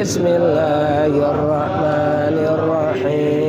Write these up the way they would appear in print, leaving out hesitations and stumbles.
Bismillahirrahmanirrahim.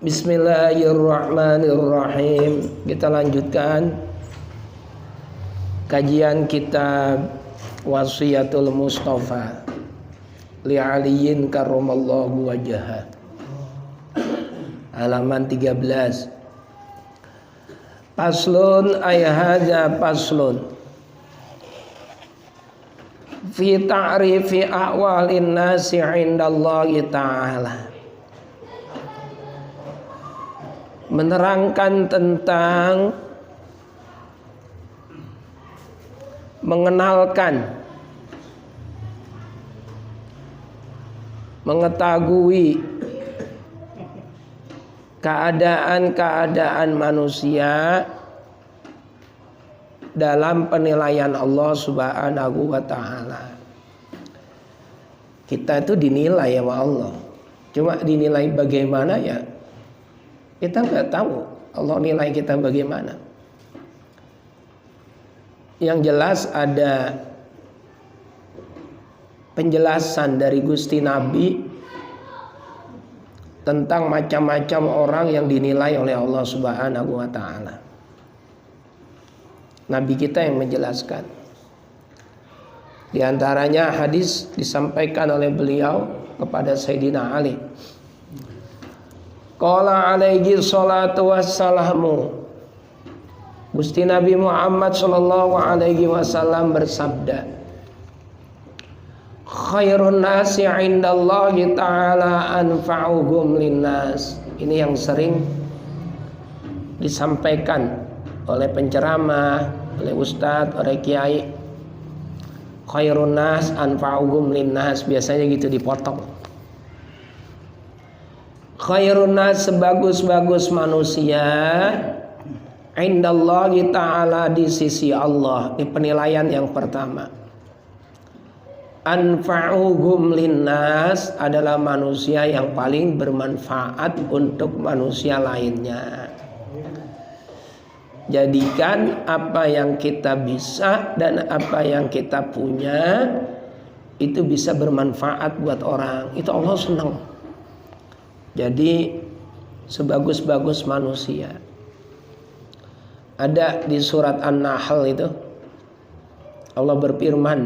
Bismillahirrahmanirrahim. Kita lanjutkan kajian kitab Wasiyatul Mustafa li Aliyin karramallahu wajhah, halaman 13. Paslun ay hadza paslun fi ta'rifi ahwalin nasi 'indallahi ta'ala, menerangkan tentang mengenalkan, mengetahui keadaan-keadaan manusia dalam penilaian Allah Subhanahu wa ta'ala. Kita itu dinilai sama Allah, cuma dinilai bagaimana ya kita nggak tahu Allah nilai kita bagaimana. Yang jelas ada penjelasan dari Gusti Nabi tentang macam-macam orang yang dinilai oleh Allah Subhanahu wa taala. Nabi kita yang menjelaskan. Di antaranya hadis disampaikan oleh beliau kepada Sayyidina Ali. Qala alaihi salatu wassalamu. Gusti Nabi Muhammad sallallahu alaihi wasallam bersabda, khairun nasi indallahi ta'ala anfa'uhum linnas. Ini yang sering disampaikan oleh penceramah, oleh ustadz, oleh kiai. Khairun nas anfa'uhum linnas, biasanya gitu dipotong. Khairun nas, sebagus-bagus manusia, indallahi ta'ala, di sisi Allah. Ini penilaian yang pertama. Anfa'uhum linnas adalah manusia yang paling bermanfaat untuk manusia lainnya. Jadikan apa yang kita bisa dan apa yang kita punya itu bisa bermanfaat buat orang. Itu Allah senang. Jadi sebagus-bagus manusia. Ada di surat An-Nahl itu Allah berfirman,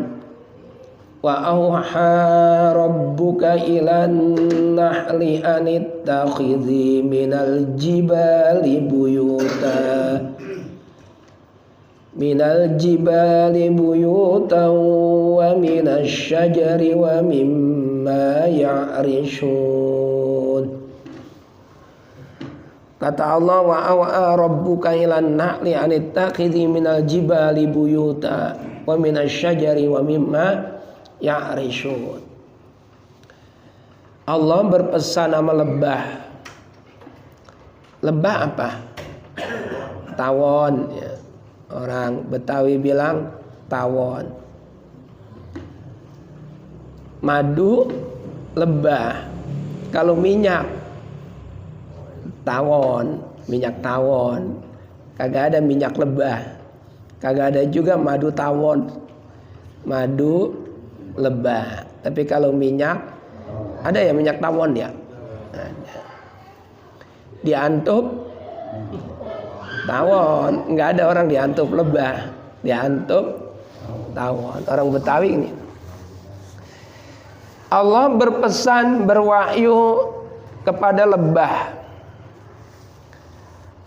wa auha rabbuka ilan nahli anittakhidhi minal jibali buyuta wa minasy syajari wa mimma ya'rishun. Kata Allah, wa awa rabbuka ilan nahli anittakhidhi minal jibali buyuta wa minasy syajari wa mimma ya'rishun. Allah berpesan sama lebah. Lebah apa? Tawon ya. Orang Betawi bilang tawon. Madu lebah. Kalau minyak tawon, minyak tawon. Kagak ada minyak lebah. Kagak ada juga madu tawon. Madu lebah. Tapi kalau minyak, ada ya minyak tawon ya? Ada. Diantup tawon, nggak ada orang diantup lebah, diantup tawon. Orang Betawi ini. Allah berpesan, berwahyu kepada lebah,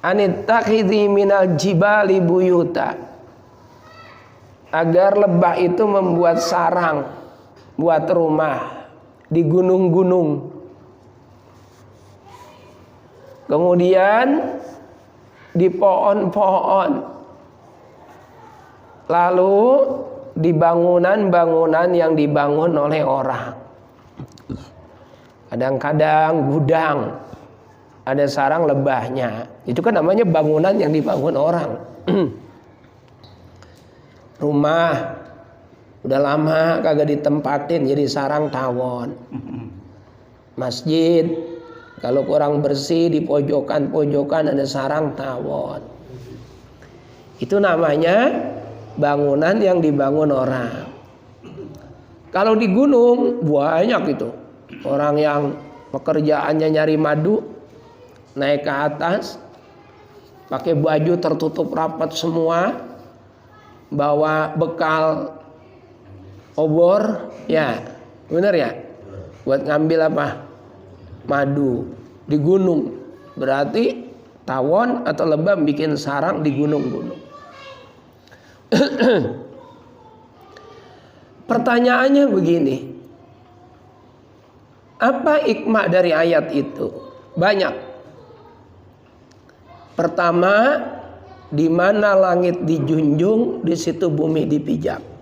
anittakhidhi minal jibali buyuta, agar lebah itu membuat sarang, buat rumah di gunung-gunung. Kemudian di pohon-pohon, lalu di bangunan-bangunan yang dibangun oleh orang. Kadang-kadang gudang, ada sarang lebahnya. Itu kan namanya bangunan yang dibangun orang. Rumah udah lama kagak ditempatin, jadi sarang tawon. Masjid kalau kurang bersih, di pojokan-pojokan ada sarang tawon. Itu namanya bangunan yang dibangun orang. Kalau di gunung banyak itu orang yang pekerjaannya nyari madu, naik ke atas, pakai baju tertutup rapat semua, bawa bekal obor, ya bener ya, buat ngambil apa? Madu di gunung. Berarti tawon atau lebah bikin sarang di gunung-gunung. Pertanyaannya begini, apa hikmah dari ayat itu? Banyak. Pertama, di mana langit dijunjung, di situ bumi dipijak.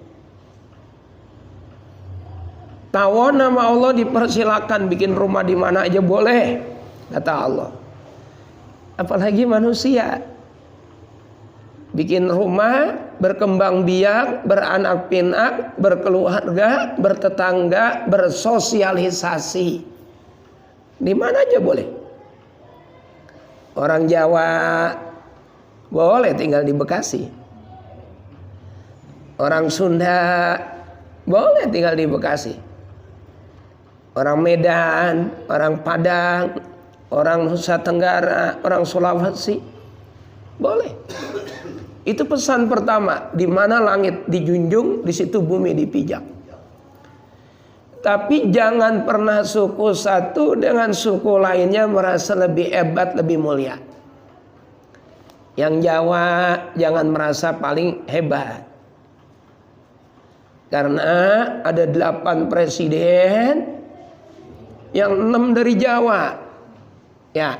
Tawon nama Allah dipersilakan bikin rumah di mana aja boleh, kata Allah. Apalagi manusia bikin rumah, berkembang biak, beranak pinak, berkeluarga, bertetangga, bersosialisasi, di mana aja boleh. Orang Jawa boleh tinggal di Bekasi, orang Sunda boleh tinggal di Bekasi. orang Medan, orang Padang, orang Nusa Tenggara, orang Sulawesi. Boleh. Itu pesan pertama, di mana langit dijunjung, di situ bumi dipijak. Tapi jangan pernah suku satu dengan suku lainnya merasa lebih hebat, lebih mulia. Yang Jawa jangan merasa paling hebat. Karena ada 8 presiden, yang 6 dari Jawa. Ya,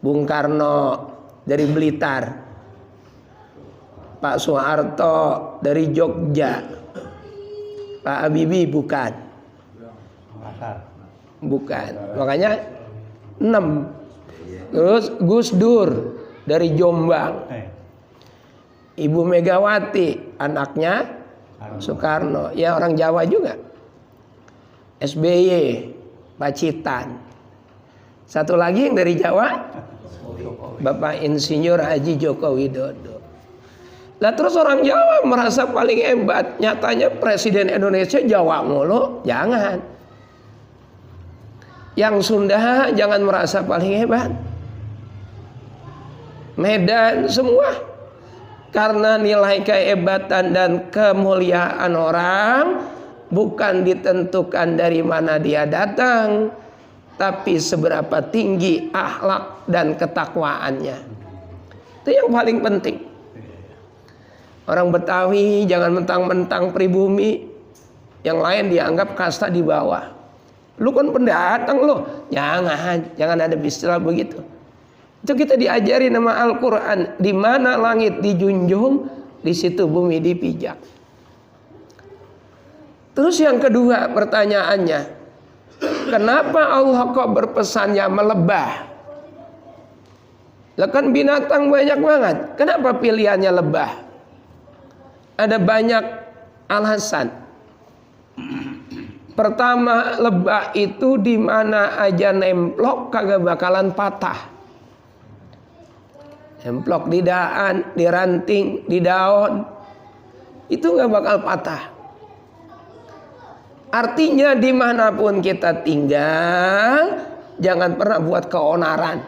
Bung Karno dari Blitar, Pak Soeharto dari Jogja, Pak Habibie bukan. Makanya 6. Terus Gus Dur dari Jombang, Ibu Megawati anaknya Soekarno, ya orang Jawa juga. SBY, Pacitan. Satu lagi yang dari Jawa, Bapak Insinyur Haji Joko Widodo. Lah terus orang Jawa merasa paling hebat, nyatanya Presiden Indonesia Jawa mulu, jangan. Yang Sunda jangan merasa paling hebat. Medan semua. Karena nilai kehebatan dan kemuliaan orang bukan ditentukan dari mana dia datang, tapi seberapa tinggi akhlak dan ketakwaannya. Itu yang paling penting. Orang Betawi jangan mentang-mentang pribumi, yang lain dianggap kasta di bawah. Lu kan pendatang lu, jangan ada istilah begitu. Itu kita diajari nama Al-Quran, di mana langit dijunjung, di situ bumi dipijak. Terus yang kedua pertanyaannya, kenapa Allah kok berpesannya melebah? Lah kan binatang banyak banget, kenapa pilihannya lebah? Ada banyak alasan. Pertama, lebah itu di mana aja nemplok kagak bakalan patah. Nemplok di daan, di ranting, di daun, itu nggak bakal patah. Artinya dimanapun kita tinggal, jangan pernah buat keonaran,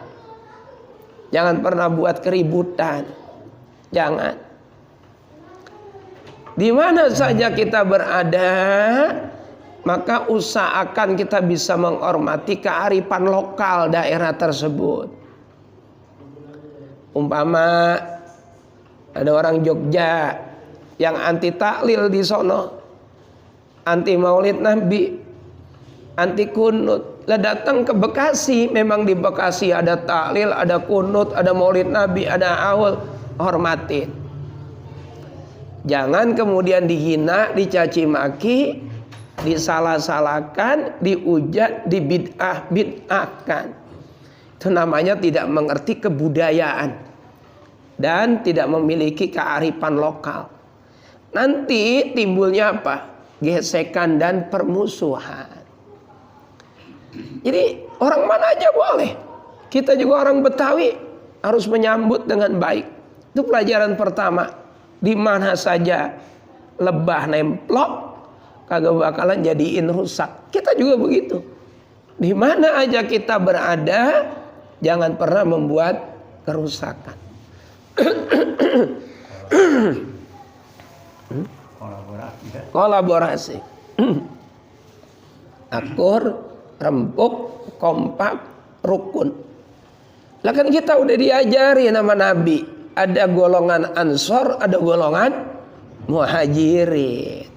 jangan pernah buat keributan, jangan. Di mana saja kita berada, maka usahakan kita bisa menghormati kearifan lokal daerah tersebut. Umpama ada orang Jogja yang anti taklil di sono, anti maulid Nabi, anti kunut. Lah datang ke Bekasi, memang di Bekasi ada taklil, ada kunut, ada maulid Nabi, ada awal, hormatin. Jangan kemudian dihina, dicaci maki, disalah-salahkan, dihujat, dibid'ah-bid'ahkan. Itu namanya tidak mengerti kebudayaan dan tidak memiliki kearifan lokal. Nanti timbulnya apa? Gesekan dan permusuhan. Jadi orang mana aja boleh. Kita juga orang Betawi harus menyambut dengan baik. Itu pelajaran pertama. Di mana saja lebah nemplok, kagak bakalan jadiin rusak. Kita juga begitu. Di mana aja kita berada, jangan pernah membuat kerusakan. Kolaborasi. Akur, rempuk, kompak, rukun. Lah kan kita udah diajari nama Nabi. Ada golongan Ansor, ada golongan Muhajirin.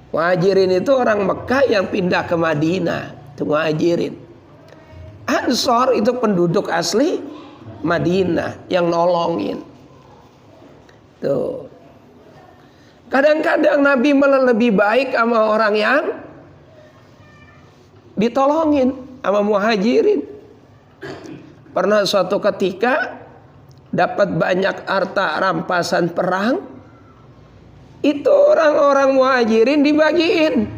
Muhajirin itu orang Mekah yang pindah ke Madinah. Itu Muhajirin. Ansor itu penduduk asli Madinah yang nolongin. Tuh. Kadang-kadang Nabi malah lebih baik sama orang yang ditolongin, sama Muhajirin. Pernah suatu ketika dapat banyak harta rampasan perang, itu orang-orang Muhajirin dibagiin,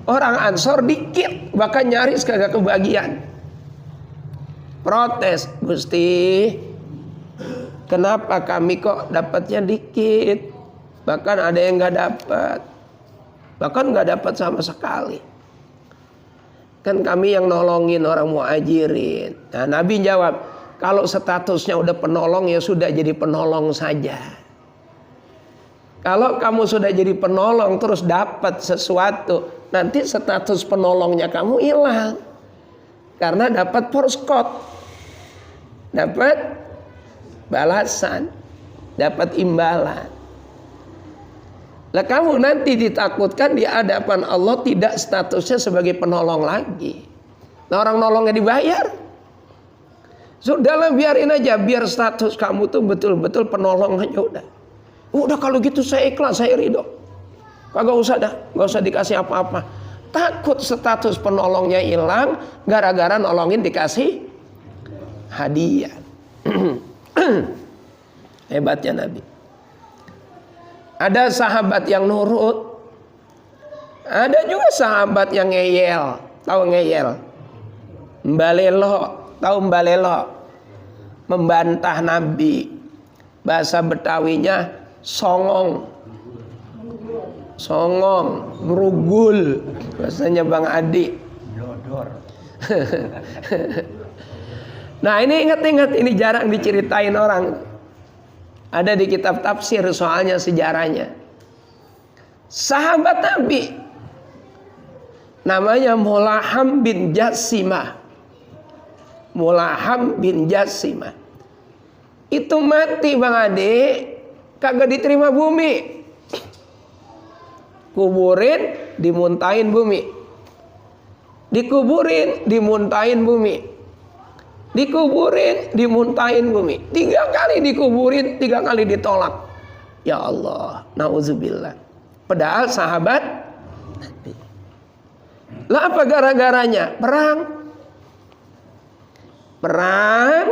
orang Ansor dikit, bahkan nyaris kagak kebagian. Protes, Gusti, kenapa kami kok dapatnya dikit, bahkan ada yang nggak dapat, bahkan nggak dapat sama sekali. Kan kami yang nolongin orang muhajirin. Nah, Nabi jawab, kalau statusnya udah penolong ya sudah jadi penolong saja. Kalau kamu sudah jadi penolong terus dapat sesuatu, nanti status penolongnya kamu hilang. Karena dapat porskot, dapat balasan, dapat imbalan. Lah kamu nanti ditakutkan di hadapan Allah tidak statusnya sebagai penolong lagi. Nah, orang nolongnya dibayar. Sudahlah biarin aja, biar status kamu tuh betul-betul penolong aja udah. Udah kalau gitu saya ikhlas, saya ridho. Kagak usah dah, gak usah dikasih apa-apa. Takut status penolongnya hilang gara-gara nolongin dikasih hadiah. Hebatnya Nabi. Ada sahabat yang nurut, ada juga sahabat yang ngeyel. Tahu ngeyel? Mbalelo, tahu mbalelo? Membantah Nabi. Bahasa Betawinya songong. Songong, merugul. Bahasanya Bang Adi. Blodor. Nah, ini ingat-ingat, ini jarang diceritain orang. Ada di kitab tafsir soalnya sejarahnya. Sahabat Nabi namanya Mulaham bin Jassimah. Mulaham bin Jassimah itu mati Bang Ade, kagak diterima bumi. Kuburin, dimuntahin bumi. Dikuburin, dimuntahin bumi. Dikuburin, dimuntahin bumi. 3 kali dikuburin, 3 kali ditolak. Ya Allah, nauzubillah. Padahal sahabat Nabi. Lah apa gara-garanya? Perang. Perang.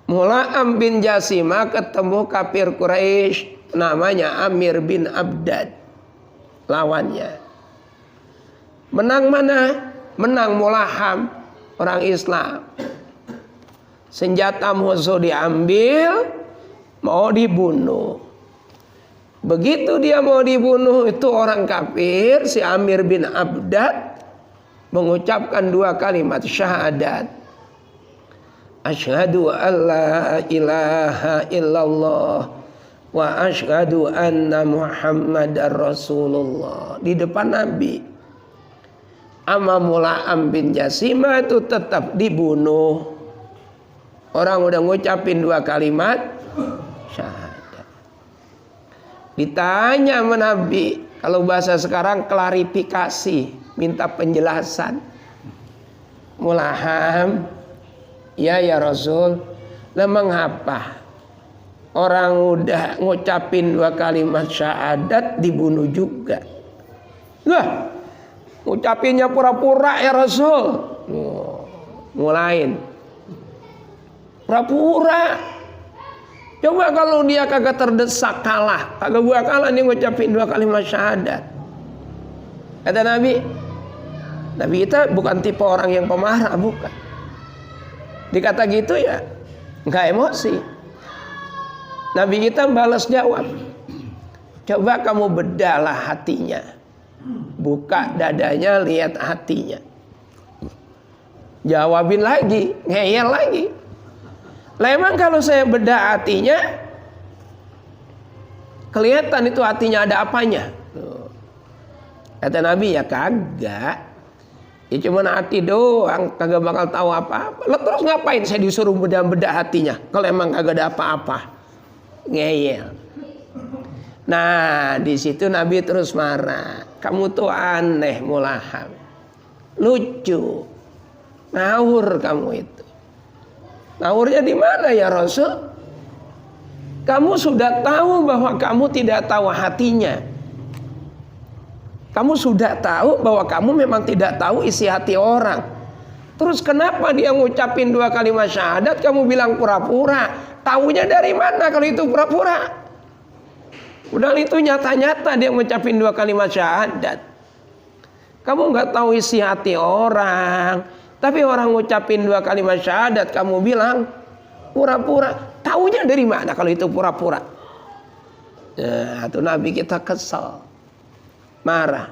Mula'am bin Jassimah ketemu kafir Quraisy namanya Amir bin Abdad. Lawannya. Menang mana? Menang Mulaham, orang Islam. Senjata musuh diambil, mau dibunuh. Begitu dia mau dibunuh, itu orang kafir, si Amir bin Abdad mengucapkan 2 kalimat syahadat. Asyhadu an la ilaha illallah wa asyhadu anna Muhammadar Rasulullah. Di depan Nabi. Ama Mula'am bin Jassimah itu tetap dibunuh. Orang udah ngucapin 2 kalimat syahadat. Ditanya sama Nabi, kalau bahasa sekarang klarifikasi, minta penjelasan. Mulaham, ya Rasul, lah mengapa orang udah ngucapin 2 kalimat syahadat dibunuh juga? Lah, ngucapinnya pura-pura ya Rasul. Mulain. Pura-pura. Coba kalau dia kagak terdesak kalah, kagak buat kalah, dia ngucapin 2 kalimat syahadat. Kata Nabi, Nabi kita bukan tipe orang yang pemarah, bukan. Dikata gitu ya nggak emosi. Nabi kita balas jawab, coba kamu bedalah hatinya, buka dadanya, lihat hatinya. Jawabin lagi, ngeyel lagi. Lah emang kalau saya bedah hatinya, kelihatan itu hatinya ada apanya? Kata Nabi, ya kagak. Ya cuma hati doang, kagak bakal tahu apa-apa. Lah terus ngapain saya disuruh bedah-bedah hatinya kalau emang kagak ada apa-apa? Ngeyel. Nah, di situ Nabi terus marah. Kamu tuh aneh Mulaham. Lucu. Ngawur kamu itu. Ngawurnya di mana ya Rasul? Kamu sudah tahu bahwa kamu tidak tahu hatinya. Kamu sudah tahu bahwa kamu memang tidak tahu isi hati orang. Terus kenapa dia ngucapin 2 kalimat syahadat kamu bilang pura-pura? Taunya dari mana kalau itu pura-pura? Udah itu nyata-nyata dia ngucapin 2 kalimat syahadat. Kamu nggak tahu isi hati orang. Tapi orang ngucapin 2 kalimat syahadat kamu bilang pura-pura. Taunya dari mana kalau itu pura-pura? Nah, itu Nabi kita kesal, marah.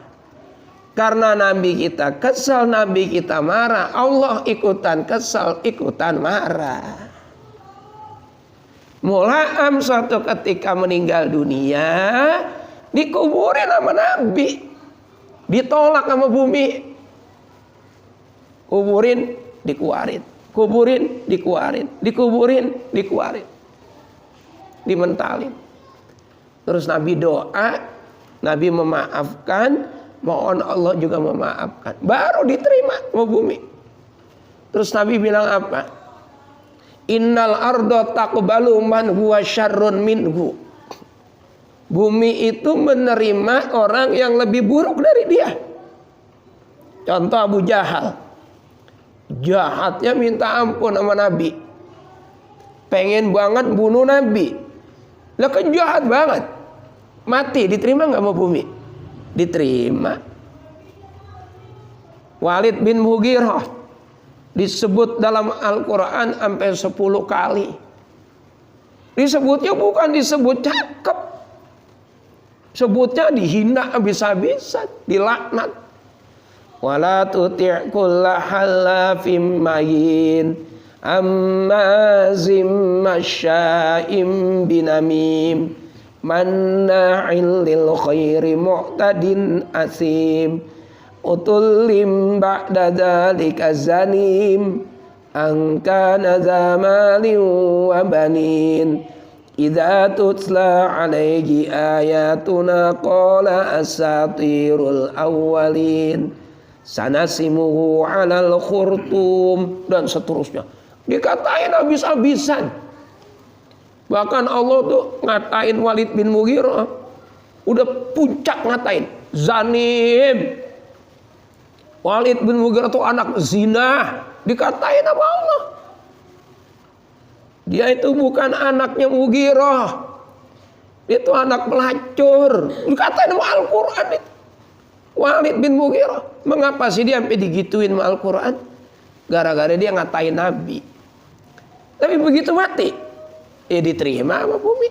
Karena Nabi kita kesal, Nabi kita marah, Allah ikutan kesal, ikutan marah. Mula'am suatu ketika meninggal dunia, dikuburin sama Nabi, ditolak sama bumi. Kuburin, dikeluarin, kuburin, dikeluarin, dikuburin, dikeluarin, dimentalin. Terus Nabi doa, Nabi memaafkan, mohon Allah juga memaafkan, baru diterima sama bumi. Terus Nabi bilang apa? Innal ardo taqbalu man huwa syarrun minhu. Bumi itu menerima orang yang lebih buruk dari dia. Contoh Abu Jahal, jahatnya minta ampun sama Nabi, pengen banget bunuh Nabi, lah kan jahat banget. Mati diterima nggak sama bumi? Diterima. Walid bin Mughirah disebut dalam Al-Quran sampai 10 kali. Disebutnya bukan disebut cakep, sebutnya dihina habis-habisan, dilaknat. Wala tuti' kulla halafim mahin ammazim masya'im binamim manna'il lil khairi mu'tadin asim utullim ba'da dzalika zanim an kana zamalin wa banin idza tutla alaihi ayatuna qala asatirul awwalin sanasimuhu 'alal khurtum, dan seterusnya. Dikatain habis-habisan. Bahkan Allah tuh ngatain Walid bin Mughirah, udah puncak ngatain, zanim. Walid bin Mughirah itu anak zina, dikatain sama Allah. Dia itu bukan anaknya Mughirah, itu anak pelacur, dikatain sama Al-Quran itu. Walid bin Mughirah, mengapa sih dia sampai digituin sama Al-Quran? Gara-gara dia ngatain Nabi. Tapi begitu mati, diterima sama bumi.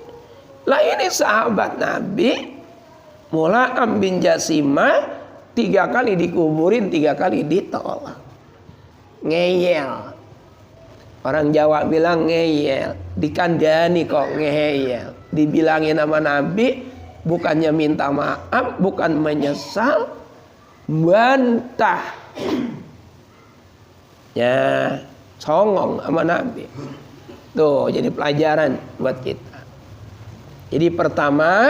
Lah ini sahabat Nabi, Mula'am bin Jasimah, 3 kali dikuburin, 3 kali ditolak. Ngeyel. Orang Jawa bilang ngeyel, dikandani kok ngeyel. Dibilangin sama Nabi, bukannya minta maaf, bukan menyesal, bantah. Ya, songong sama Nabi. Tuh, jadi pelajaran buat kita. Jadi pertama,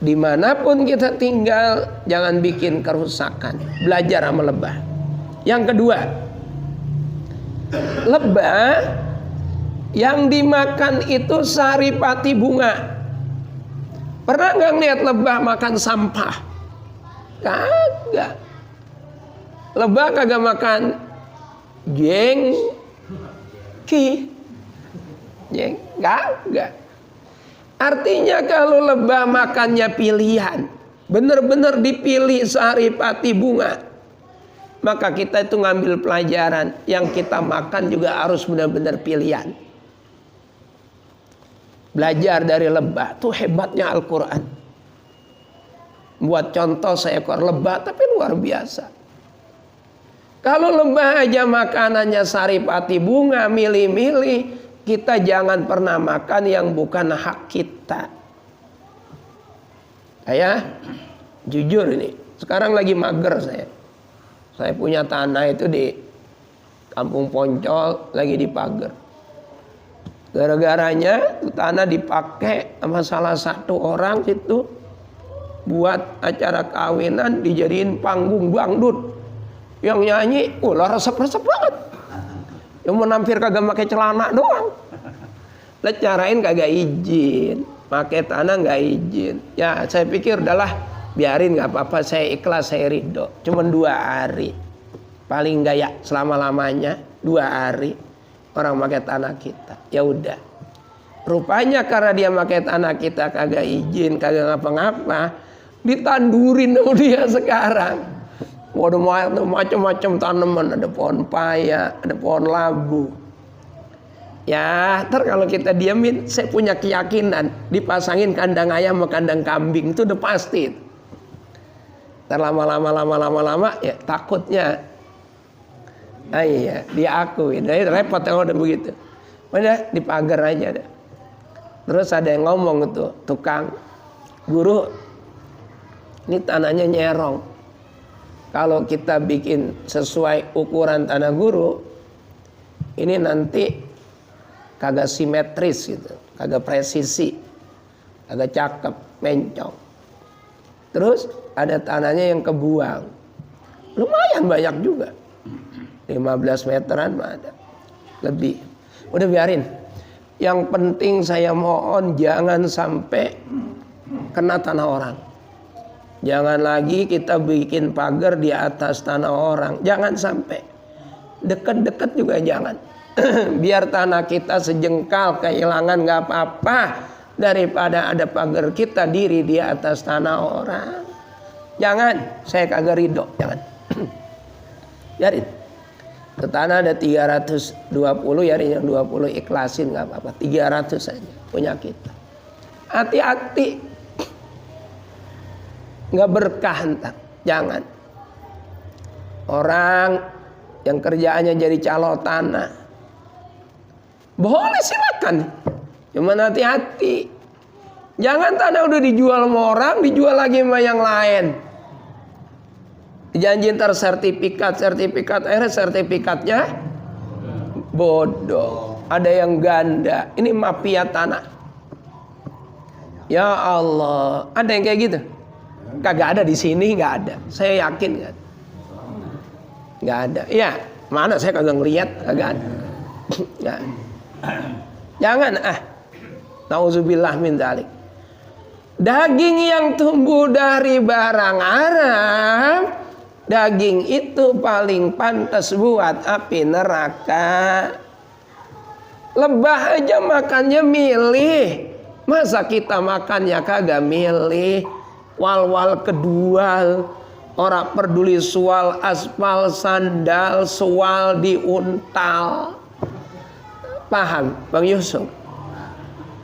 dimanapun kita tinggal, jangan bikin kerusakan. Belajar sama lebah. Yang kedua, lebah yang dimakan itu saripati bunga. Pernah nggak lihat lebah makan sampah? Kagak. Lebah kagak makan jengki. Kagak. Artinya kalau lebah makannya pilihan, benar-benar dipilih saripati bunga, maka kita itu ngambil pelajaran, yang kita makan juga harus benar-benar pilihan. Belajar dari lebah, tuh hebatnya Al-Quran. Buat contoh seekor lebah, tapi luar biasa. Kalau lebah aja makanannya saripati bunga, milih-milih, kita jangan pernah makan yang bukan hak kita. Saya jujur ini, sekarang lagi mager saya. Saya punya tanah itu di Kampung Poncol, lagi di Pager. Gara-garanya tanah dipakai sama salah satu orang situ buat acara kawinan, dijadiin panggung dangdut. Yang nyanyi, lah resep-resep banget. Yang menampir kagak pakai celana doang. Lah carain kagak izin, pakai tanah nggak izin. Ya saya pikir udahlah, biarin nggak apa-apa, saya ikhlas, saya ridho. Cuman 2 hari, paling nggak ya selama-lamanya 2 hari orang pakai tanah kita. Ya udah. Rupanya karena dia pakai tanah kita kagak izin, kagak ngapa-ngapa, ditandurin sama dia sekarang. Waduh, macam-macam tanaman, ada pohon paya, ada pohon labu. Ya, ntar kalau kita diamin, saya punya keyakinan dipasangin kandang ayam sama kandang kambing itu udah pasti. Lama-lama ya takutnya. Iya, diakuin. Jadi repot kalau udah begitu. Udah dipagar aja deh. Terus ada yang ngomong tuh, tukang, guru, ini tanahnya nyerong. Kalau kita bikin sesuai ukuran tanah guru, ini nanti kagak simetris gitu, kagak presisi, kagak cakep, mencong. Terus ada tanahnya yang kebuang, lumayan banyak juga, 15 meteran ada, lebih. Udah biarin. Yang penting saya mohon jangan sampai kena tanah orang. Jangan lagi kita bikin pagar di atas tanah orang. Jangan sampai. Deket-deket juga jangan. Biar tanah kita sejengkal kehilangan gak apa-apa, daripada ada pagar kita diri di atas tanah orang. Jangan. Saya kagak ridho. Jangan. Biarin. Ke tanah ada 320, ya yang 20 ikhlasin gak apa-apa. 300 saja punya kita. Hati-hati, gak berkah entar. Jangan. Orang yang kerjaannya jadi calo tanah, boleh silakan, cuman hati-hati. Jangan tanah udah dijual sama orang, dijual lagi sama yang lain. Dijanjiin ntar sertifikat, akhirnya sertifikatnya bodoh. Ada yang ganda. Ini mafia tanah. Ya Allah, ada yang kayak gitu? Kagak ada di sini, nggak ada. Saya yakin nggak ada. Ya, mana saya kagak ngeliat, kagak ada. Nggak ada. Jangan Nauzubillah min dzalik. Daging yang tumbuh dari barang haram, daging itu paling pantas buat api neraka. Lebah aja makannya milih, masa kita makannya kagak milih? Wal-wal kedual, orang peduli soal aspal sandal, soal diuntal. Paham Bang Yusuf?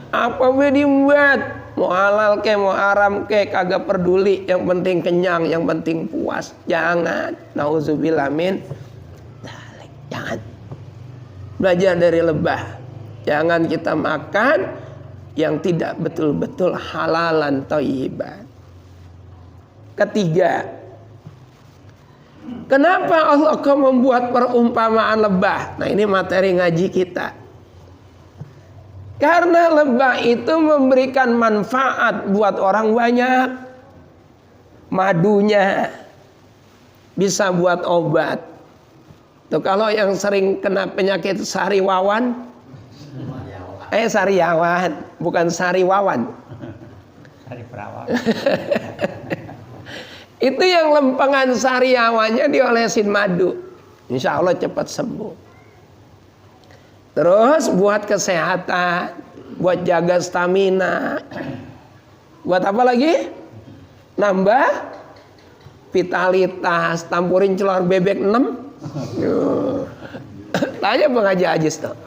Apa dibuat? Mau halal ke, mau haram ke, kagak peduli. Yang penting kenyang, yang penting puas. Jangan. Nauzubillah min dzalik. Jangan. Belajar dari lebah. Jangan kita makan yang tidak betul-betul halalan thayyiban. Ketiga, kenapa Allah kau membuat perumpamaan lebah? Nah, ini materi ngaji kita. Karena lebah itu memberikan manfaat buat orang banyak. Madunya bisa buat obat. Tuh kalau yang sering kena penyakit sariawan, sariawan, bukan sariwawan. Sari perawan. Itu yang lempengan sariawannya diolesin madu, insya Allah cepat sembuh. Terus buat kesehatan, buat jaga stamina. Buat apa lagi? Nambah vitalitas, tampurin telur bebek 6. Tanya Bang Haji Ajis tuh.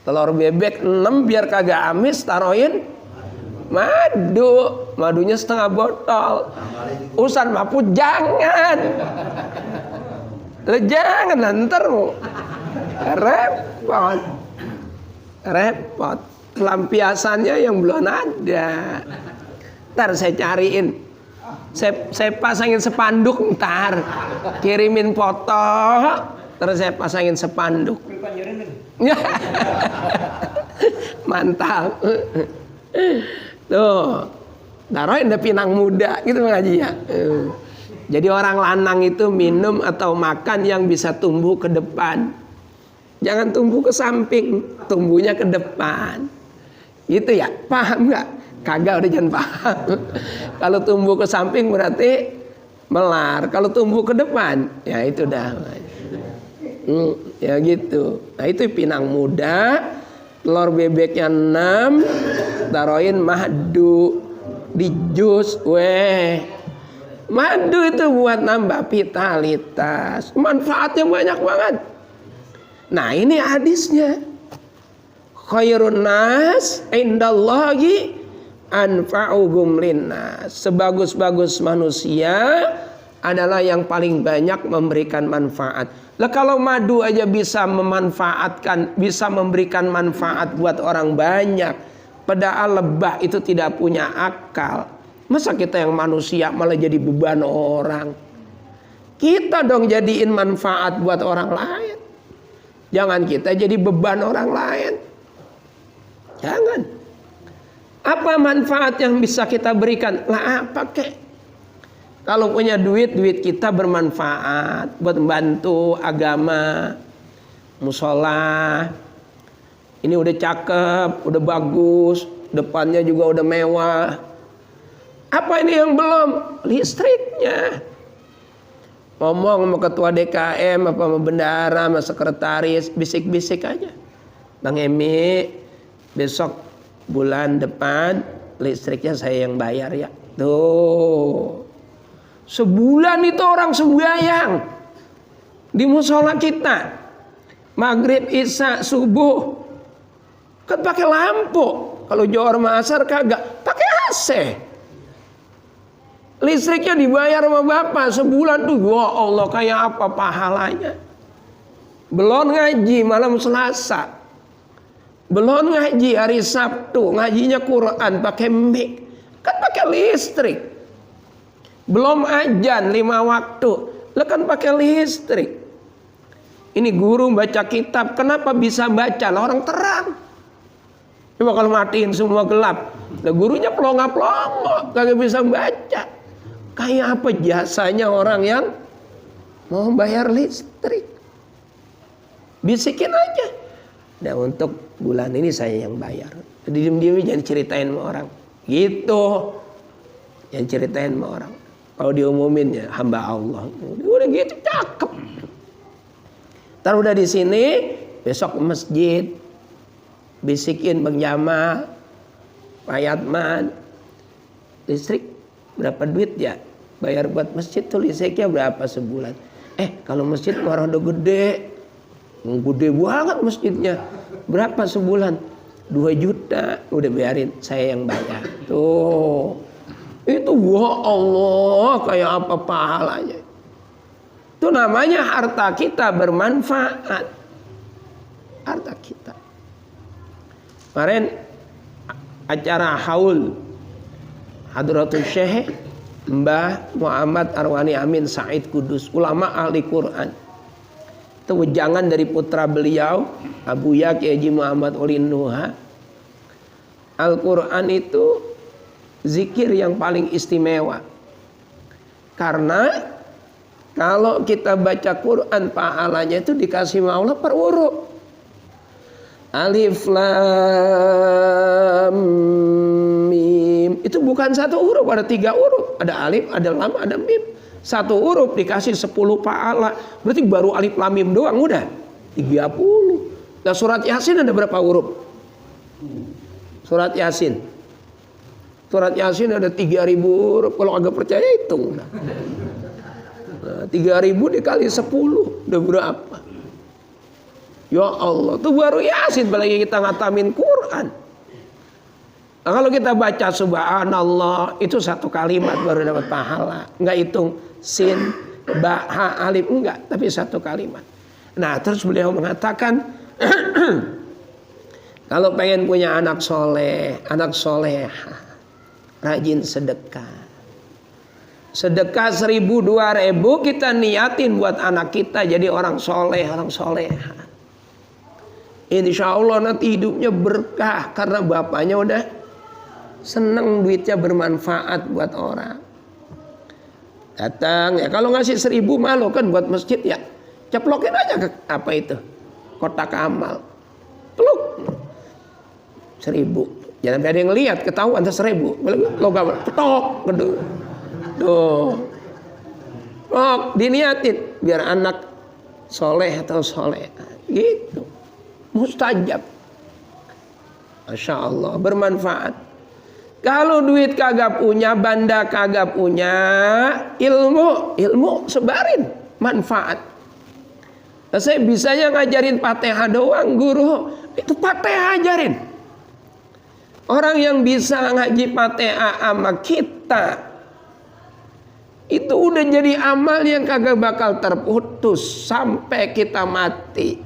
Telur bebek 6 biar kagak amis, taruhin madu. Madunya setengah botol. Urusan maput jangan. Jangan ntar repot pelampiasannya yang belum ada. Ntar saya cariin, saya pasangin spanduk, ntar kirimin foto, terus saya pasangin spanduk. Mantap. Tuh, taruhin deh pinang muda gitu ngaji ya. Jadi orang lanang itu minum atau makan yang bisa tumbuh ke depan. Jangan tumbuh ke samping, tumbuhnya ke depan. Gitu ya, paham nggak? Kagak, udah jangan paham. Kalau tumbuh ke samping berarti melar. Kalau tumbuh ke depan, ya itu dah. Ya gitu. Nah itu pinang muda, telur bebeknya 6, taruhin madu di jus, madu itu buat nambah vitalitas, manfaatnya banyak banget. Nah ini hadisnya, khairun nas indallahi anfa'uhum linnas. Sebagus-bagus manusia adalah yang paling banyak memberikan manfaat. Lah kalau madu aja bisa memanfaatkan, bisa memberikan manfaat buat orang banyak, padahal lebah itu tidak punya akal. Masa kita yang manusia malah jadi beban orang? Kita dong jadiin manfaat buat orang lain. Jangan kita jadi beban orang lain. Jangan. Apa manfaat yang bisa kita berikan? Lah apa kek? Kalau punya duit kita bermanfaat buat membantu agama, musola. Ini udah cakep, udah bagus, depannya juga udah mewah. Apa ini yang belum? Listriknya. Ngomong sama ketua DKM, apa sama bendara, sama sekretaris, bisik-bisik aja. Bang Emi, besok bulan depan listriknya saya yang bayar ya. Tuh. Sebulan itu orang sembahyang di musola kita. Maghrib, isya, subuh. Kan pakai lampu. Kalau Johor Ma'asar kagak, pakai AC. Listriknya dibayar sama bapak sebulan tuh, ya Allah kayak apa pahalanya. Belum ngaji malam Selasa, belum ngaji hari Sabtu, ngajinya Quran pakai mic, kan pakai listrik. Belum ajan 5 waktu, lah kan pakai listrik. Ini guru baca kitab, kenapa bisa baca? Lah orang terang. Coba kalau matiin semua gelap, lah gurunya pelongo-pelongo, kagak bisa baca. Kayak apa jasanya orang yang mau bayar listrik? Bisikin aja. Nah untuk bulan ini saya yang bayar. Diem-diem jangan ceritain sama orang. Gitu. Jangan ceritain sama orang. Kalau diumumin ya hamba Allah. Udah gitu cakep. Ntar udah di sini, besok ke masjid. Bisikin Bang Jamal, Pak Yatman. Listrik berapa duit ya? Bayar buat masjid tuh listriknya berapa sebulan? Kalau masjid marah udah gede. Gede banget masjidnya. Berapa sebulan? 2 juta. Udah biarin saya yang bayar. Tuh. Itu wah Allah kayak apa pahalanya. Itu namanya harta kita bermanfaat. Harta kita. Kemarin acara haul Hadratul Syekh Mbah Muhammad Arwani Amin Said Kudus, ulama ahli Quran. Itu wejangan dari putra beliau Abuya Kiai Haji Muhammad Ulin Nuha. Al-Quran itu zikir yang paling istimewa. Karena kalau kita baca Quran pahalanya itu dikasih Allah per huruf. Alif Lam Mim. Itu bukan 1 huruf, ada 3 huruf. Ada alif, ada lam, ada mim. 1 huruf dikasih 10 pahala. Berarti baru alif lam mim doang udah 30. Nah surat Yasin ada berapa huruf? Surat Yasin. Surat Yasin ada 3.000 huruf. Kalau agak percaya hitung. Nah, 3.000 dikali 10 udah berapa? Ya Allah, itu baru Yasin, apalagi kita ngatamin Quran. Nah, kalau kita baca subhanallah itu 1 kalimat baru dapat pahala. Enggak hitung sin, ba, ha, alif, enggak, tapi 1 kalimat. Nah, terus beliau mengatakan kalau pengen punya anak soleh, anak soleha, rajin sedekah. Sedekah 1.000, 2.000 kita niatin buat anak kita jadi orang soleh, orang soleha. Insya Allah nanti hidupnya berkah karena bapaknya udah seneng duitnya bermanfaat buat orang. Datang ya kalau ngasih 1.000 malu kan buat masjid ya, ceplokin aja ke apa itu kotak amal, peluk 1.000. Jangan ada yang lihat ketahuan 1.000. Logam petok gedung. Tuh. Oh, diniatin biar anak soleh atau soleh gitu. Mustajab. Masya Allah bermanfaat. Kalau duit kagak punya, banda kagak punya, ilmu sebarin manfaat. Nah, saya bisanya ngajarin Fatihah doang, guru itu Fatihah ajarin. Orang yang bisa ngaji Fatihah sama kita itu udah jadi amal yang kagak bakal terputus sampai kita mati.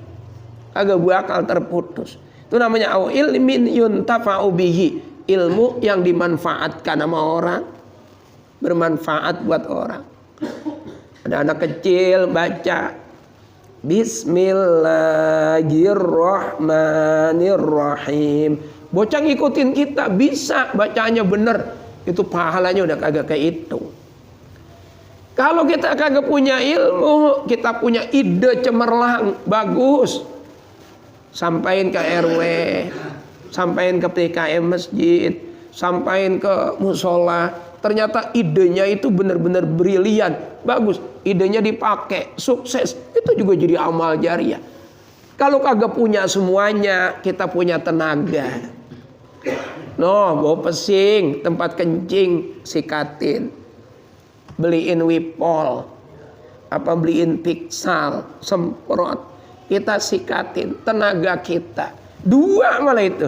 Kagak bakal terputus. Itu namanya au ilmin yuntafa'u bihi, ilmu yang dimanfaatkan sama orang, bermanfaat buat orang. Ada anak kecil baca Bismillahirrahmanirrahim, bocah ngikutin kita, bisa bacanya bener, itu pahalanya udah kagak kehitung. Kalau kita kagak punya ilmu, kita punya ide cemerlang, bagus, sampaikan ke RW, sampaikan ke PKM masjid, sampaikan ke musola. Ternyata idenya itu benar-benar brilian, bagus, idenya dipakai, sukses, itu juga jadi amal jariah. Kalau kagak punya semuanya, kita punya tenaga. Bawa pesing, tempat kencing, sikatin, beliin Wipol, beliin Pixal, semprot, kita sikatin, tenaga kita. Dua malah itu.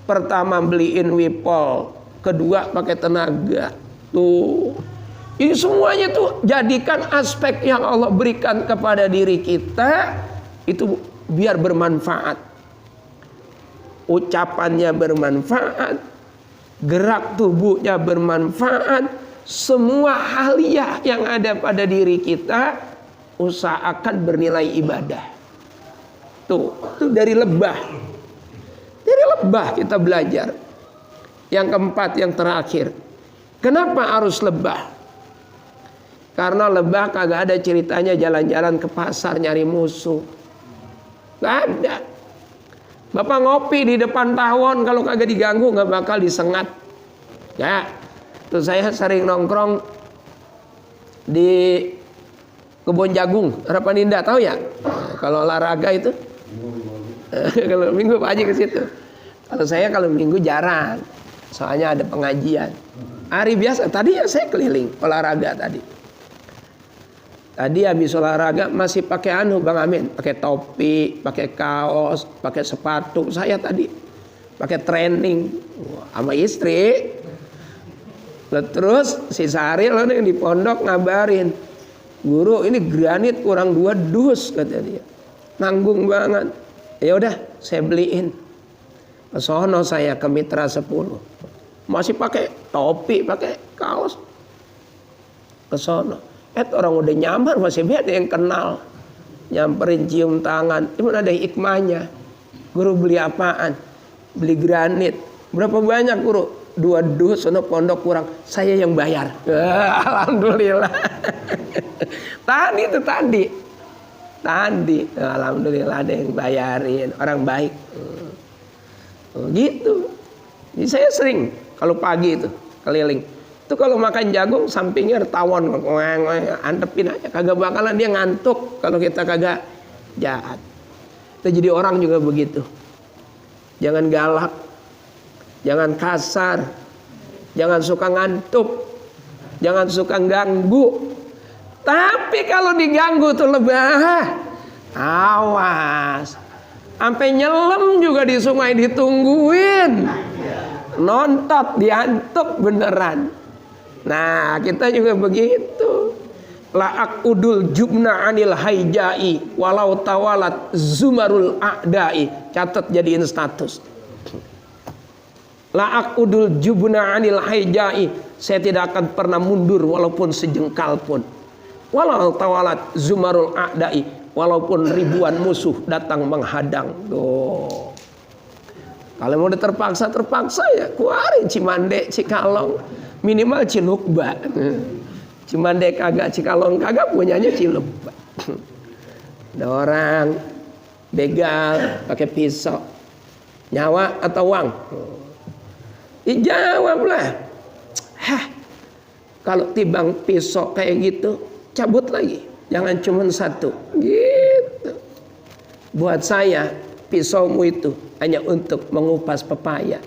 Pertama beliin Wipol, kedua pakai tenaga. Tuh, ini semuanya tuh jadikan aspek yang Allah berikan kepada diri kita itu biar bermanfaat. Ucapannya bermanfaat, gerak tubuhnya bermanfaat, semua haliah yang ada pada diri kita usahakan bernilai ibadah. Tuh, itu dari lebah. Dari lebah kita belajar. Yang keempat, yang terakhir, kenapa harus lebah? Karena lebah kagak ada ceritanya jalan-jalan ke pasar nyari musuh. Gak ada. Bapak ngopi di depan tawon, kalau kagak diganggu gak bakal disengat. Ya, tuh saya sering nongkrong di kebun jagung, Harapan Indah, tahu ya? Kalau olahraga itu, kalau minggu Pak Haji ke situ. Kalau saya kalau minggu jarang. Soalnya ada pengajian. Hari biasa tadi ya saya keliling olahraga tadi. Tadi habis olahraga masih pakai Bang Amin, pakai topi, pakai kaos, pakai sepatu. Saya tadi pakai training sama istri. Terus si Saril yang di pondok ngabarin, "Guru, ini granit kurang 2 dus," kata dia. Nanggung banget. Ya udah, saya beliin. Kesono saya ke Mitra 10. Masih pakai topi, pakai kaos. Kesono. Orang udah nyamar masih ada yang kenal. Nyamperin cium tangan. Cuman ada hikmahnya. Guru beli apaan? Beli granit. Berapa banyak guru? 2 dus, sono pondok kurang. Saya yang bayar. Alhamdulillah. Tadi. Alhamdulillah ada yang bayarin. Orang baik. Gitu. Jadi saya sering kalau pagi itu keliling. Itu kalau makan jagung sampingnya ada tawon, antepin aja, kagak bakalan dia ngantuk kalau kita kagak jahat. Itu jadi orang juga begitu. Jangan galak, jangan kasar, jangan suka ngantuk, jangan suka ganggu. Tapi kalau diganggu tuh lebah, awas. Sampai nyelam juga di sungai ditungguin. Nontot, diantuk beneran. Nah, kita juga begitu. La'ak udul jubna anil haijai walau tawalat zumarul a'dai. Catat jadiin status. La'ak udul jubna anil haijai. Saya tidak akan pernah mundur walaupun sejengkal pun. Walau tawalat zumarul a'dai. Walaupun ribuan musuh datang menghadang. Tuh. Kalau mau terpaksa ya keluarin Cimande, Cikalong, minimal Cinukba. Cimande kagak, Cikalong kagak, punyanya Cilebba. Ada orang begal pakai pisau, nyawa atau uang? Dijawablah. Kalau tibang pisau kayak gitu, cabut lagi. Jangan cuma 1. Gitu. Buat saya pisaumu itu hanya untuk mengupas pepaya.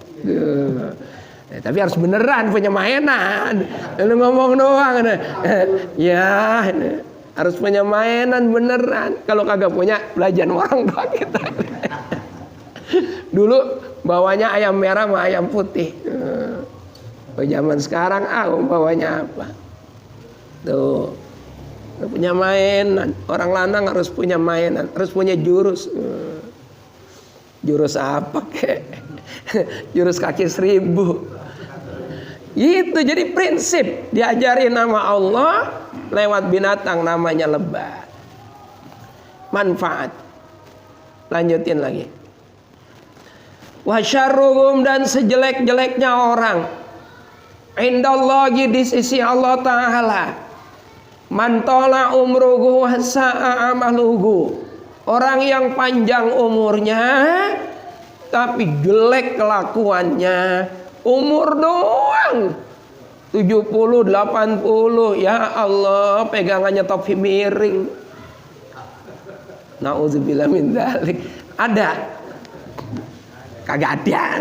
Tapi harus beneran punya mainan. Lu ngomong doang. Ya, harus punya mainan beneran. Kalau kagak punya, belajar orang tua kita. Dulu bawanya ayam merah sama ayam putih. Zaman sekarang bawanya apa? Tuh. Punya mainan. Orang lanang harus punya mainan, harus punya jurus. Jurus apa kek? Jurus kaki 1000. Itu jadi prinsip. Diajari nama Allah lewat binatang namanya lebah. Manfaat. Lanjutin lagi. Wa syarruhum, dan sejelek-jeleknya orang indallahi, di sisi Allah Ta'ala, man tola umruhu wa sa'a amaluhu, orang yang panjang umurnya tapi jelek kelakuannya. Umur doang 70, 80, ya Allah, pegangannya topi miring. Nauzubillah min dzalik. Ada? Kagak ada.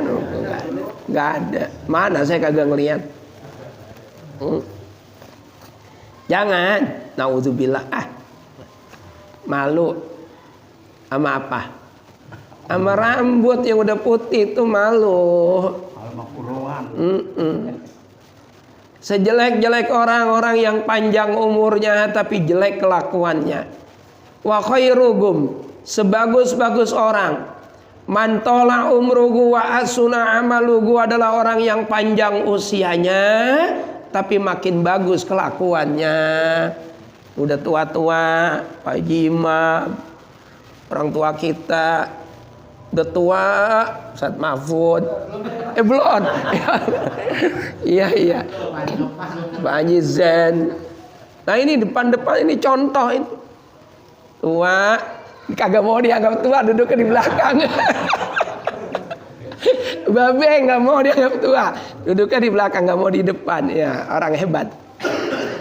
Enggak ada. Mana saya kagak ngelihat. Jangan, nauzubillah. Malu sama apa? Sama rambut yang udah putih itu malu. Sejelek-jelek orang-orang yang panjang umurnya tapi jelek kelakuannya. Wa khairuhum, sebagus-bagus orang, man tola umruhu wa asuna amaluhu, adalah orang yang panjang usianya tapi makin bagus kelakuannya. Udah tua-tua, Pak Jimam, orang tua kita udah tua, Ustaz Mahfud. Belum. Iya. Pak Haji Zen. Nah ini depan-depan ini contoh itu. Tua, kagak mau dianggap tua, duduknya di belakang. Babe nggak mau dianggap tua, duduknya di belakang, nggak mau di depan. Ya, orang hebat.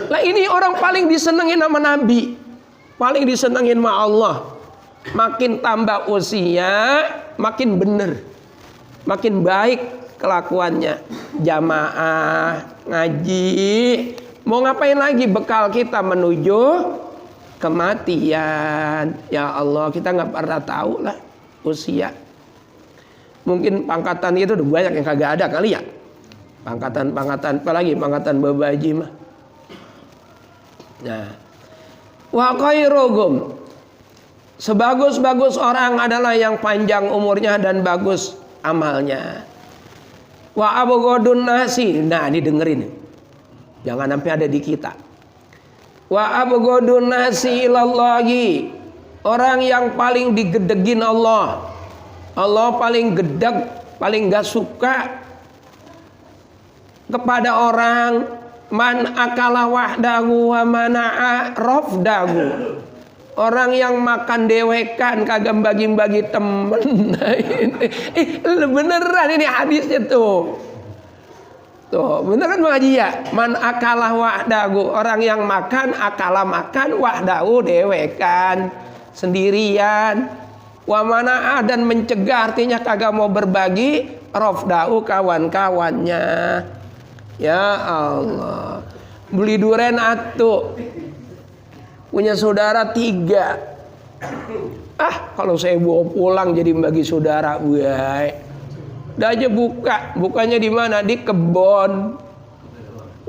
Nah ini orang paling disenengin sama Nabi, paling disenengin sama Allah. Makin tambah usia, makin bener, makin baik kelakuannya. Jamaah, ngaji, mau ngapain lagi? Bekal kita menuju kematian. Ya Allah, kita nggak pernah tahu lah usia. Mungkin pangkatan itu udah banyak yang kagak ada kali ya. Pangkatan, apalagi pangkatan babaji mah. Nah, wa khairuhum, sebagus-bagus orang adalah yang panjang umurnya dan bagus amalnya. Wa abghadun nasi, nah ini dengerin, jangan sampai ada di kita. Wa abghadun nasi ilallahi, orang yang paling digedegin Allah. Allah paling gedeg, paling gak suka kepada orang man akala wahdahu wa mana'a rafdahu, orang yang makan dewekan kagak bagi-bagi temen. Beneran ini hadisnya tuh. Tuh, beneran Bang Haji ya? Man akalah wahdahu, orang yang makan akala makan, wahdahu dewekan, sendirian. Wa mana'a, dan mencegah, artinya kagak mau berbagi, rafdahu kawan-kawannya. Ya Allah, beli duren atuh, punya saudara 3. Kalau saya bawa pulang jadi bagi saudara, wah. Udah aja bukanya di mana? Di kebon.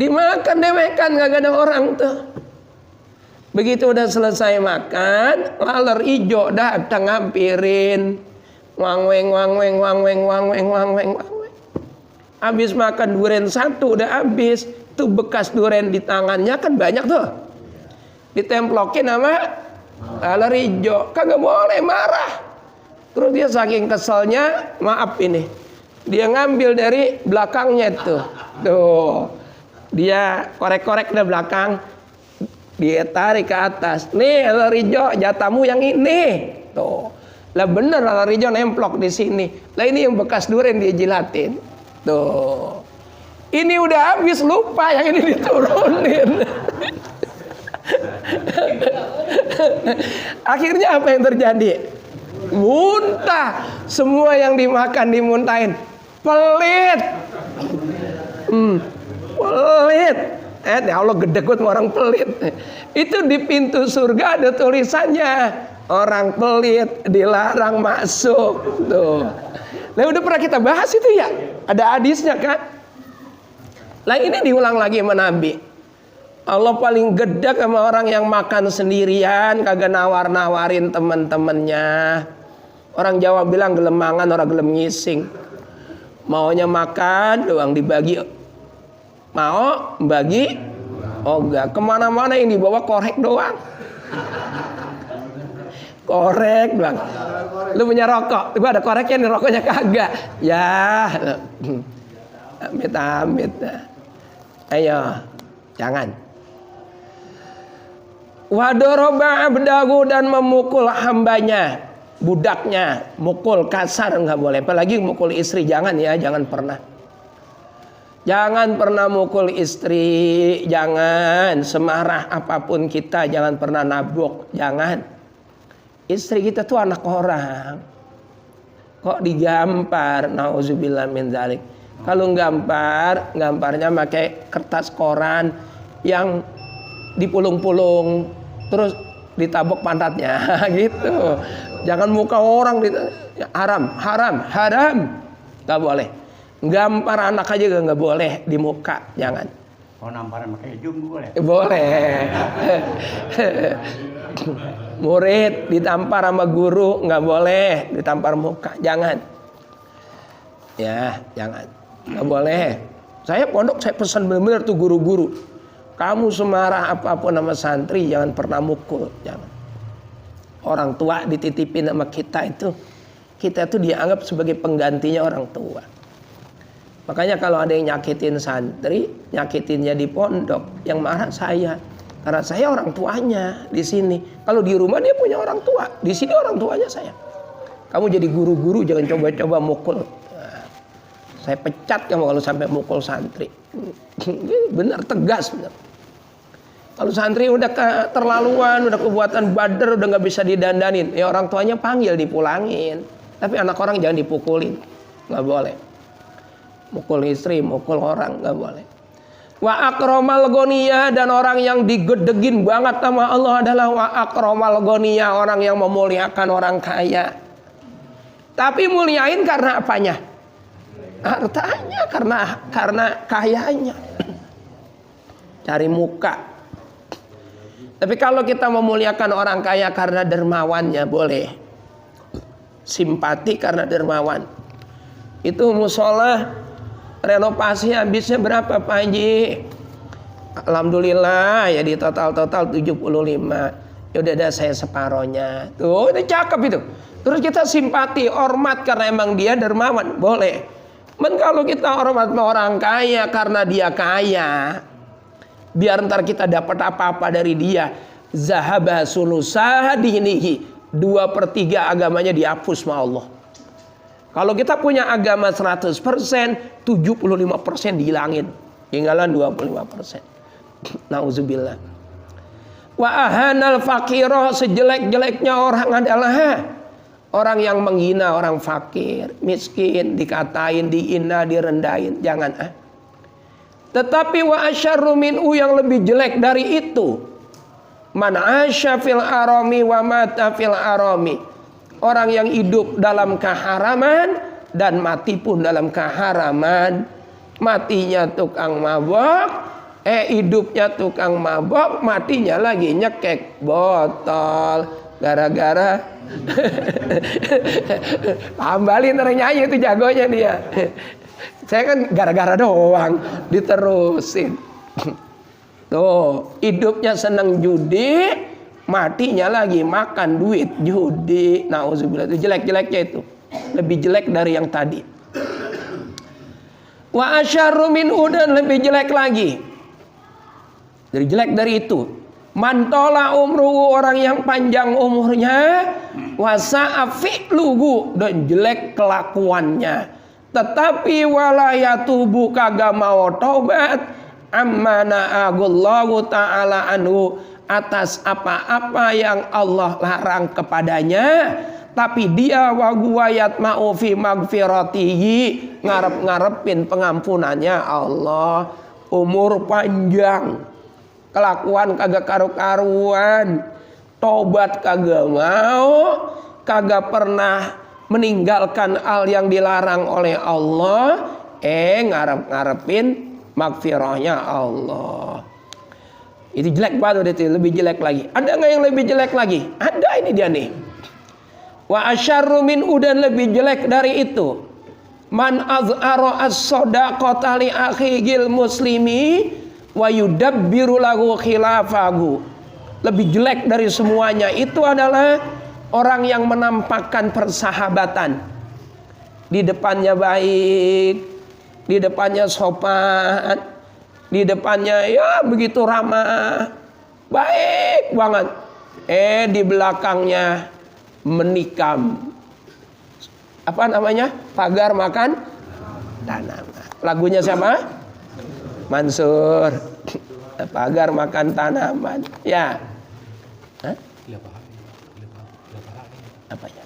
Dimakan dewekan, gak ada orang tuh. Begitu udah selesai makan, laler ijo datang ngampirin. Wangweng. Habis makan duren 1 udah habis. Tuh bekas duren di tangannya kan banyak tuh. Ditemplokin sama laler ijo. Kagak boleh marah. Terus dia saking keselnya, maaf ini, dia ngambil dari belakangnya tuh. Tuh. Dia korek-korek dari belakang. Dia tarik ke atas. Nih laler ijo, jatamu yang ini. Tuh. Lah bener laler ijo nemplok di sini. Lah ini yang bekas duren dia jilatin. Tuh. Ini udah habis, lupa yang ini diturunin. Akhirnya apa yang terjadi? Muntah. Semua yang dimakan dimuntahin. Pelit. Pelit. Ya Allah, gede banget orang pelit. Itu di pintu surga ada tulisannya, orang pelit dilarang masuk. Tuh. Nah, udah pernah kita bahas itu ya. Ada hadisnya kan? Lah ini diulang lagi sama Nabi. Allah paling gedek sama orang yang makan sendirian, kagak nawar-nawarin teman-temannya. Orang Jawa bilang gelemangan, orang gelem ngising. Maunya makan doang dibagi. Mau bagi? Oh enggak. Kemana-mana yang dibawa korek doang. Korek doang. Lu punya rokok, gua ada koreknya nih, rokoknya kagak. Ya, amit-amit. Ayo, jangan. Wadoroba abdahu, dan memukul hambanya, budaknya, mukul kasar nggak boleh. Apalagi mukul istri, jangan ya, jangan pernah. Jangan pernah mukul istri, jangan semarah apapun kita, jangan pernah nabok, jangan. Istri kita tuh anak orang, kok digampar, nauzubillah min dzalik. Kalau gamparnya pakai kertas koran yang dipulung-pulung, terus ditabok pantatnya, gitu. Jangan muka orang, haram, nggak boleh. Gampar anak aja nggak boleh di muka, jangan. Oh, namparan pakai jum boleh? Boleh. Murid ditampar sama guru nggak boleh, ditampar muka, jangan. Ya, jangan, nggak boleh. Saya pondok, saya pesan benar-benar tuh guru-guru. Kamu semarah apapun sama santri, jangan pernah mukul, jangan. Orang tua dititipin sama kita tuh dianggap sebagai penggantinya orang tua. Makanya kalau ada yang nyakitin santri, nyakitinnya di pondok, yang marah saya. Karena saya orang tuanya di sini. Kalau di rumah dia punya orang tua, di sini orang tuanya saya. Kamu jadi guru-guru jangan coba-coba mukul. Nah, saya pecat kamu kalau sampai mukul santri. Benar, tegas benar. Kalau santri udah keterlaluan, udah kebuatan badar, udah nggak bisa didandanin, ya orang tuanya panggil, dipulangin. Tapi anak orang jangan dipukulin, nggak boleh. Mukul istri, mukul orang, nggak boleh. Wa akromal goniyah, dan orang yang digedegin banget sama Allah adalah wa akromal goniyah, orang yang memuliakan orang kaya. Tapi muliain karena apanya? Hartanya, karena kayanya. Cari muka. Tapi kalau kita memuliakan orang kaya karena dermawannya, boleh. Simpati karena dermawan. Itu musola renovasi habisnya berapa Pak Haji? Alhamdulillah ya, di total 75. Ya udah ada saya separohnya. Tuh, itu cakep itu. Terus kita simpati, hormat karena emang dia dermawan, boleh. Men kalau kita hormat sama orang kaya karena dia kaya, biar ntar kita dapat apa-apa dari dia, zahaba sulusaha dinihi, 2/3 agamanya dihapus sama Allah. Kalau kita punya agama 100%, 75% dihilangin, tinggalan 25%. Nauzubillah. Wa ahanal fakiro, sejelek-jeleknya orang adalah orang yang menghina orang fakir, miskin, dikatain, dihina, direndahin, jangan. Tetapi wa asyarru minhu, yang lebih jelek dari itu, man asya fil arami wa mata fil arami, orang yang hidup dalam keharaman dan mati pun dalam keharaman. Matinya tukang mabok, hidupnya tukang mabok, matinya lagi nyekek botol gara-gara Hambalin orang nyanyi itu jagonya dia. Saya kan gara-gara doang diterusin. Tuh, hidupnya seneng judi, matinya lagi makan duit judi. Nauzubillah, itu jelek-jeleknya itu. Lebih jelek dari yang tadi. Wa asyarru minhu, dan lebih jelek lagi. Dari jelek dari itu. Mantola umruhu, orang yang panjang umurnya, wasa'a fi'luhu, dan jelek kelakuannya. Tetapi walayatubu, kagak mau taubat, ammana agullahu ta'ala anhu, atas apa-apa yang Allah larang kepadanya. Tapi dia waguwayat ma'ufi magfiratihi, ngarep-ngarepin pengampunannya Allah. Umur panjang, kelakuan kagak karu-karuan, tobat kagak mau, kagak pernah meninggalkan hal yang dilarang oleh Allah, ngarep-ngarepin magfirahnya Allah. Itu jelek banget, itu lebih jelek lagi. Ada nggak yang lebih jelek lagi? Ada, ini dia nih. Wa asyarru min udan, lebih jelek dari itu. Man az'ara as-sadaqata li akhihil muslimi wa yudabbiru lahu khilafahu. Lebih jelek dari semuanya itu adalah orang yang menampakkan persahabatan. Di depannya baik, di depannya sopan, di depannya ya begitu ramah, baik banget. Di belakangnya menikam. Apa namanya? Pagar makan tanaman. Lagunya siapa? Mansur. Pagar makan tanaman. Ya. Hah? Apa ya?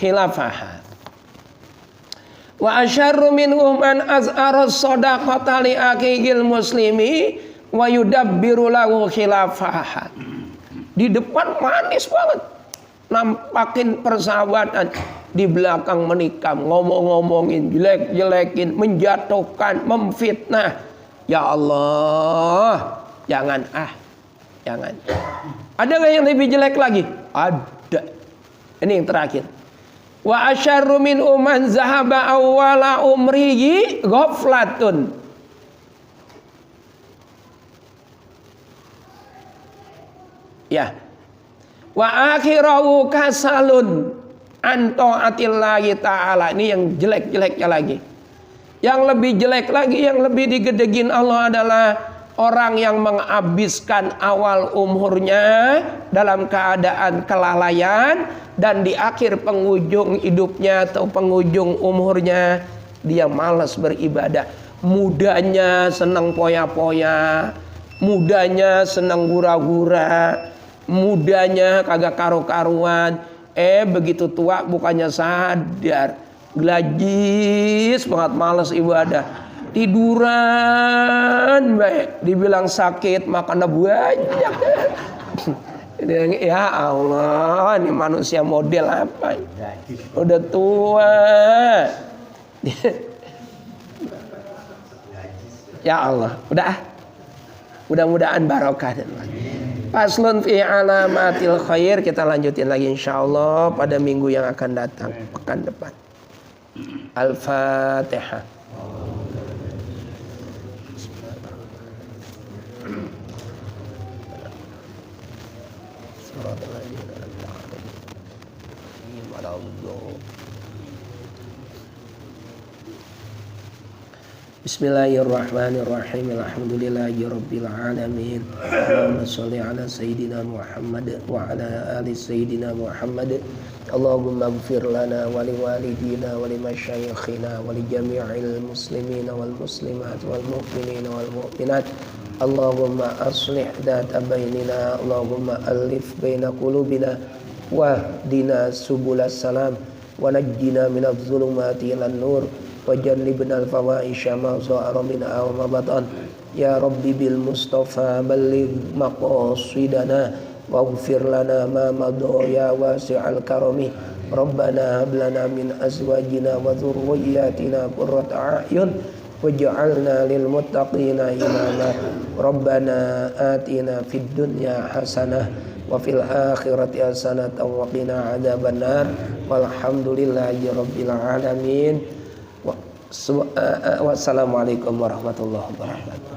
Khilafah. Wa asyarru minhum man az'ara shadaqata li akhihil muslimi wa yudabbiru lahu khilafah. Di depan manis banget, nampakin persahabatan, di belakang menikam, ngomong-ngomongin, jelek-jelekin, menjatuhkan, memfitnah. Ya Allah, jangan. Ada nggak yang lebih jelek lagi? Ada. Ini yang terakhir. Wa asyarru min man zahaba awwala umrihi ghaflatun. Ya. Wa akhirahu kasalun an taatillahi ta'ala. Ini yang jelek-jeleknya lagi. Yang lebih jelek lagi, yang lebih digedegin Allah adalah orang yang menghabiskan awal umurnya dalam keadaan kelalaian, dan di akhir penghujung hidupnya atau penghujung umurnya dia malas beribadah. Mudanya senang poya-poya, mudanya senang gura-gura, mudanya kagak karu-karuan. Begitu tua bukannya sadar, glajis banget, malas ibadah, tiduran baik, dibilang sakit makannya banyak. Ya Allah, ini manusia model apa? Udah tua. Ya Allah, udah. Mudah-mudahan barokah. Faslun fi alamatil khair, kita lanjutin lagi insyaallah pada minggu yang akan datang, pekan depan. Al-Fatihah. Bismillahirrahmanirrahim. Alhamdulillahi rabbil alamin. Allahumma shalli ala sayyidina Muhammad wa ala ali sayyidina Muhammad. Allahumma ighfir lana wa liwalidina wa limasyayikhina wa li jami'il muslimina wal muslimat wal mu'minina wal mu'minat. Allahumma aslih dhata bainina, Allahumma alif baina qulubina wahdina subulas salam wa najjina minadh dhulumati ilan nur wa jannibna al-fawahisha ma zahara minha wa ma batan. Ya Rabbi bil Mustafa balligh maqasidana waghfir lana ma madha ya wasi'al karami. Rabbana hab lana min azwajina wa dhurriyyatina qurrata a'yun waj'alna lil muttaqina imama. Rabbana atina fid dunya hasanah wa fil akhirati hasanatan wa qina adzabannar. Walhamdulillahi rabbil alamin. Wassalamualaikum warahmatullahi wabarakatuh.